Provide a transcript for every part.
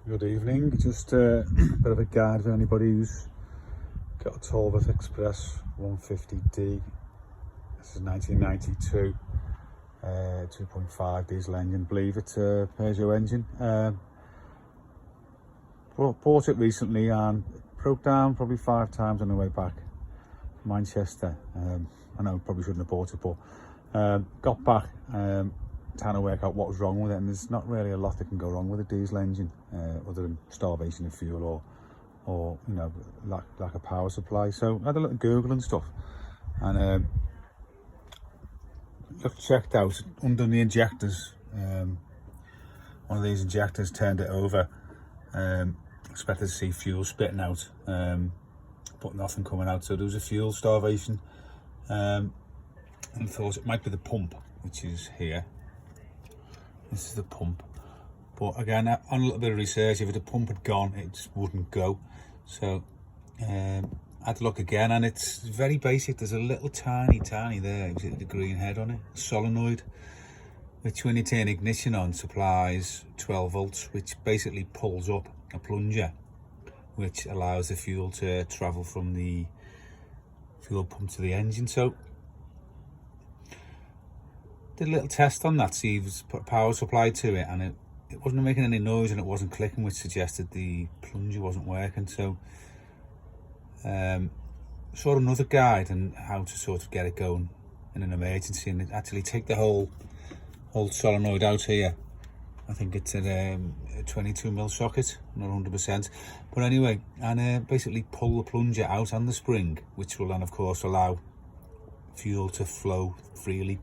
Good evening, just a bit of a guide for anybody who's got a Talbot Express 150D. This is 1992, 2.5 diesel engine. I believe it's a Peugeot engine. Bought it recently and broke down probably 5 times on the way back from Manchester. I know I probably shouldn't have bought it, but got back trying to work out what was wrong with it, and there's not really a lot that can go wrong with a diesel engine other than starvation of fuel or you know, lack of power supply. So I had a little Google and stuff, and checked out under the injectors. One of these injectors turned it over. Expected to see fuel spitting out, but nothing coming out, so there was a fuel starvation, and thought it might be the pump, which is here. This is the pump, but again, on a little bit of research, if the pump had gone, it just wouldn't go. So I had to look again, and it's very basic. There's a little tiny there, the green head on it, solenoid, which when you turn ignition on supplies 12 volts, which basically pulls up a plunger, which allows the fuel to travel from the fuel pump to the engine. So did a little test on that, see if it put power supply to it, and it wasn't making any noise and it wasn't clicking, which suggested the plunger wasn't working. So saw another guide on how to sort of get it going in an emergency, and actually take the whole solenoid out here. I think it's a 22mm socket, not 100%, but anyway, and basically pull the plunger out and the spring, which will then of course allow fuel to flow freely.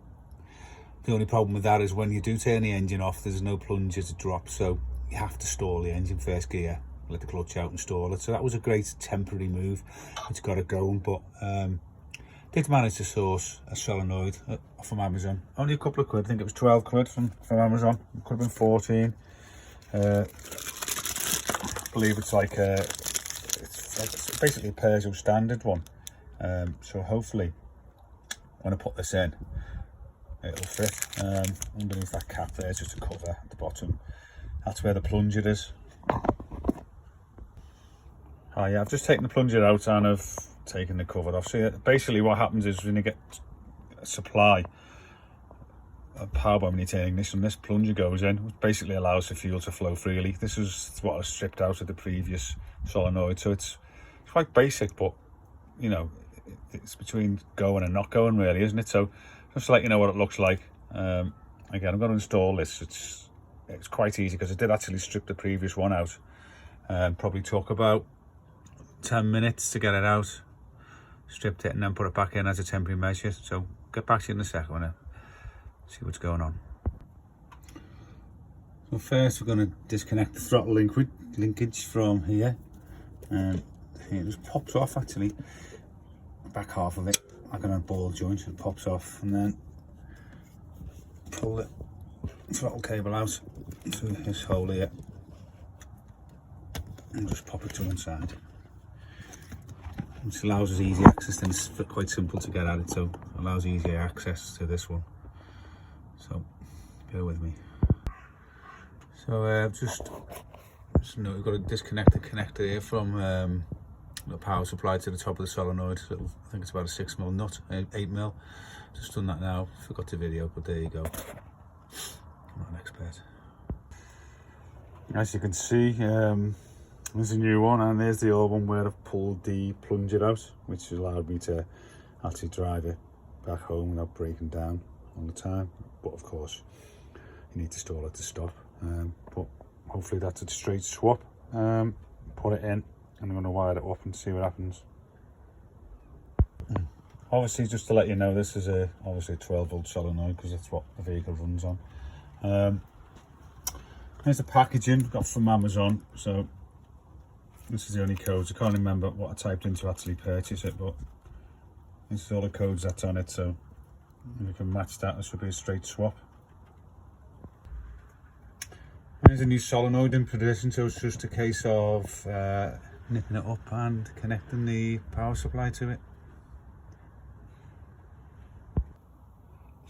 The only problem with that is when you do turn the engine off, there's no plunger to drop, so you have to stall the engine first gear, let the clutch out and stall it. So that was a great temporary move, which got it going. But did manage to source a solenoid from Amazon. Only a couple of quid, I think it was 12 quid from Amazon. It could have been 14. I believe it's like it's basically a Peugeot standard one. So hopefully when I put this in, it'll fit. Underneath that cap there is just a cover at the bottom. That's where the plunger is. Oh yeah, I've just taken the plunger out and I've taken the cover off. So basically what happens is when you get a supply of power when you turn ignition, this plunger goes in, which basically allows the fuel to flow freely. This is what I stripped out of the previous solenoid, so it's quite basic, but you know, it's between going and not going really, isn't it? So just to let you know what it looks like. Again, I'm going to install this. It's quite easy because I did actually strip the previous one out. Probably took about 10 minutes to get it out. Stripped it and then put it back in as a temporary measure. So get back to you in a second and see what's going on. So first we're going to disconnect the throttle linkage from here. It just pops off actually. Back half of it, like on a ball joint, it pops off, and then pull the throttle cable out through this hole here and just pop it to one side, which allows us easy access. Then it's quite simple to get at it, so it allows easier access to this one. So bear with me. So just know we've got to disconnect the connector here from the power supply to the top of the solenoid. I think it's about a 6mm nut, 8mm. Just done that now. Forgot the video, but there you go. I'm not an expert. As you can see, there's a new one, and there's the old one where I've pulled the plunger out, which allowed me to actually drive it back home without breaking down all the time. But of course, you need to stall it to stop. But hopefully that's a straight swap. Put it in. I'm going to wire it up and see what happens. Obviously, just to let you know, this is obviously a 12-volt solenoid because that's what the vehicle runs on. Here's the packaging got from Amazon. So this is the only codes. I can't remember what I typed in to actually purchase it, but this is all the codes that's on it. So if you can match that, this should be a straight swap. There's a new solenoid in position, so it's just a case of nipping it up and connecting the power supply to it.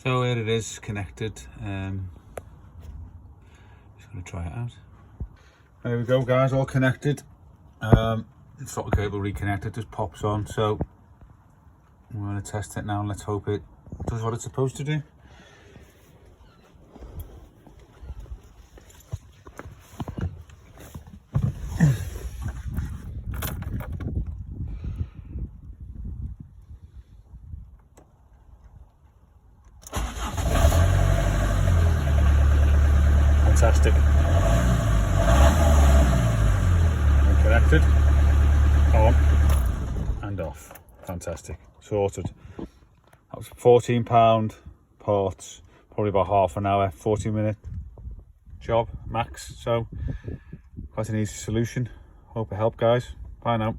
So here it is connected. Just going to try it out. There we go, guys, all connected. Throttle cable reconnected, just pops on. So I'm going to test it now and let's hope it does what it's supposed to do. Fantastic. And connected, on and off. Fantastic. Sorted. That was £14 parts, probably about half an hour, 40-minute job max. So quite an easy solution. Hope it helped, guys. Bye now.